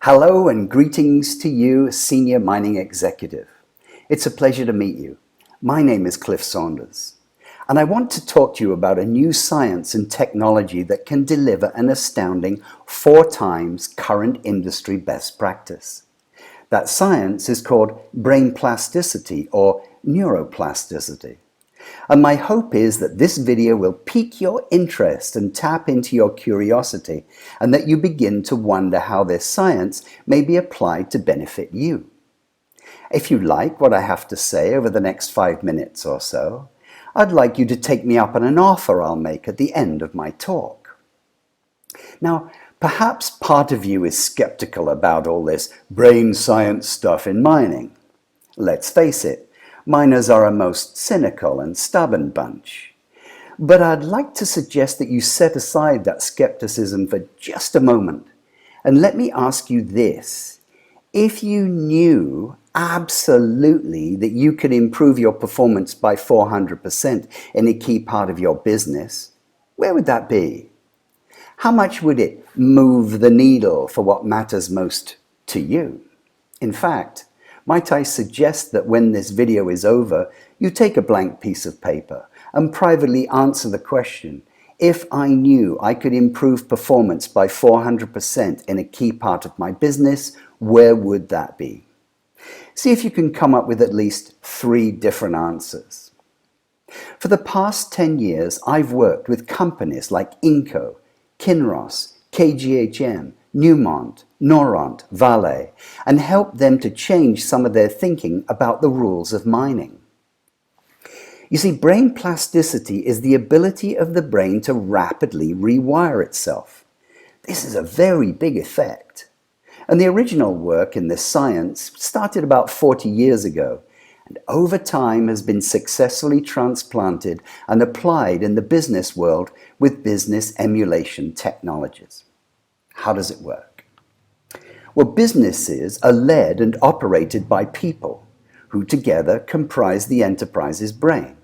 Hello and greetings to you, Senior Mining Executive. It's a pleasure to meet you. My name is Cliff Saunders, and I want to talk to you about a new science and technology that can deliver an astounding 4 times current industry best practice. That science is called brain plasticity or neuroplasticity. And my hope is that this video will pique your interest and tap into your curiosity, and that you begin to wonder how this science may be applied to benefit you. If you like what I have to say over the next 5 minutes or so, I'd like you to take me up on an offer I'll make at the end of my talk. Now, perhaps part of you is skeptical about all this brain science stuff in mining. Let's face it, miners are a most cynical and stubborn bunch. But I'd like to suggest that you set aside that skepticism for just a moment and let me ask you this. If you knew absolutely that you could improve your performance by 400% in a key part of your business, where would that be? How much would it move the needle for what matters most to you? In fact, might I suggest that when this video is over, you take a blank piece of paper and privately answer the question, if I knew I could improve performance by 400% in a key part of my business, where would that be? See if you can come up with at least 3 different answers. For the past 10 years, I've worked with companies like Inco, Kinross, KGHM, Newmont, Noront, Vale, and help them to change some of their thinking about the rules of mining. You see, brain plasticity is the ability of the brain to rapidly rewire itself. This is a very big effect. And the original work in this science started about 40 years ago, and over time has been successfully transplanted and applied in the business world with business emulation technologies. How does it work? Well, businesses are led and operated by people who together comprise the enterprise's brain.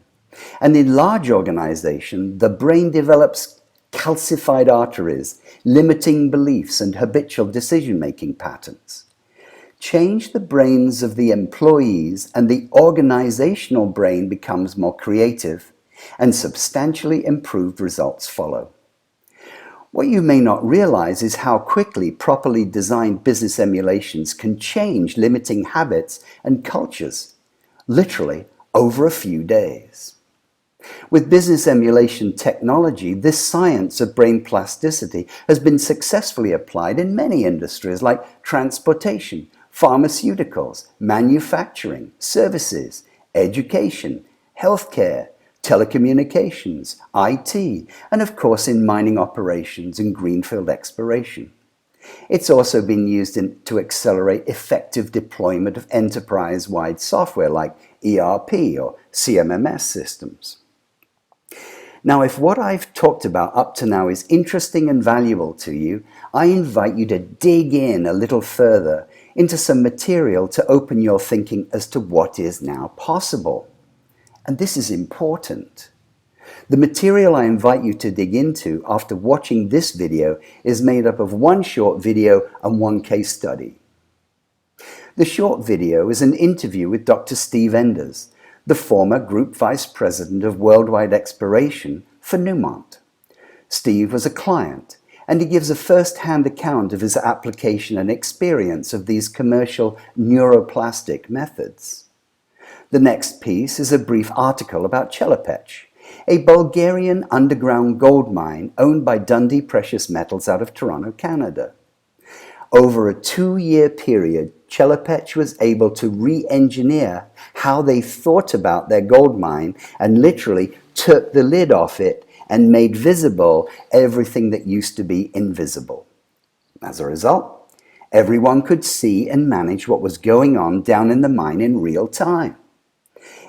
And in large organizations, the brain develops calcified arteries, limiting beliefs and habitual decision-making patterns. Change the brains of the employees and the organizational brain becomes more creative, and substantially improved results follow. What you may not realize is how quickly properly designed business emulations can change limiting habits and cultures, literally over a few days. With business emulation technology, this science of brain plasticity has been successfully applied in many industries like transportation, pharmaceuticals, manufacturing, services, education, healthcare, telecommunications, IT, and of course in mining operations and greenfield exploration. It's also been used to accelerate effective deployment of enterprise-wide software like ERP or CMMS systems. Now, if what I've talked about up to now is interesting and valuable to you, I invite you to dig in a little further into some material to open your thinking as to what is now possible. And this is important. The material I invite you to dig into after watching this video is made up of 1 short video and 1 case study. The short video is an interview with Dr. Steve Enders, the former Group Vice President of Worldwide Exploration for Newmont. Steve was a client, and he gives a first-hand account of his application and experience of these commercial neuroplastic methods. The next piece is a brief article about Chelopech, a Bulgarian underground gold mine owned by Dundee Precious Metals out of Toronto, Canada. Over a 2-year period, Chelopech was able to re-engineer how they thought about their gold mine and literally took the lid off it and made visible everything that used to be invisible. As a result, everyone could see and manage what was going on down in the mine in real time.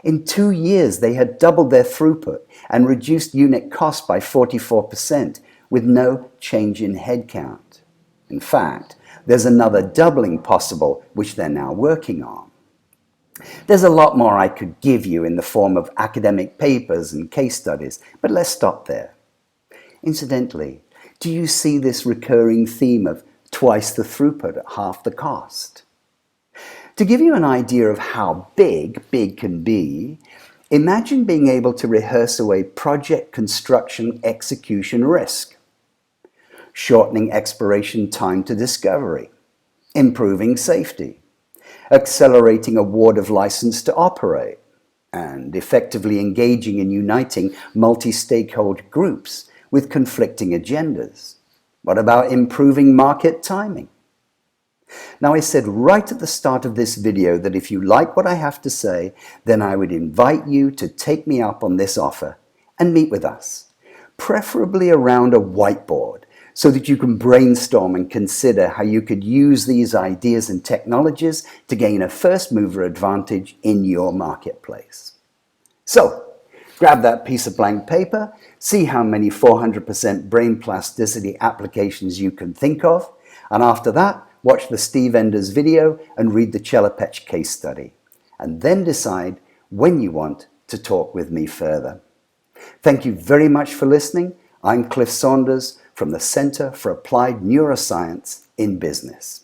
In 2 years, they had doubled their throughput and reduced unit cost by 44% with no change in headcount. In fact, there's another doubling possible, which they're now working on. There's a lot more I could give you in the form of academic papers and case studies, but let's stop there. Incidentally, do you see this recurring theme of twice the throughput at half the cost. To give you an idea of how big can be, imagine being able to rehearse away project construction execution risk, shortening exploration time to discovery, improving safety, accelerating award of license to operate, and effectively engaging and uniting multi-stakeholder groups with conflicting agendas. What about improving market timing? Now, I said right at the start of this video that if you like what I have to say, then I would invite you to take me up on this offer and meet with us, preferably around a whiteboard, so that you can brainstorm and consider how you could use these ideas and technologies to gain a first mover advantage in your marketplace. So, grab that piece of blank paper, see how many 400% brain plasticity applications you can think of, and after that, watch the Steve Enders video and read the Chelopech case study, and then decide when you want to talk with me further. Thank you very much for listening. I'm Cliff Saunders from the Center for Applied Neuroscience in Business.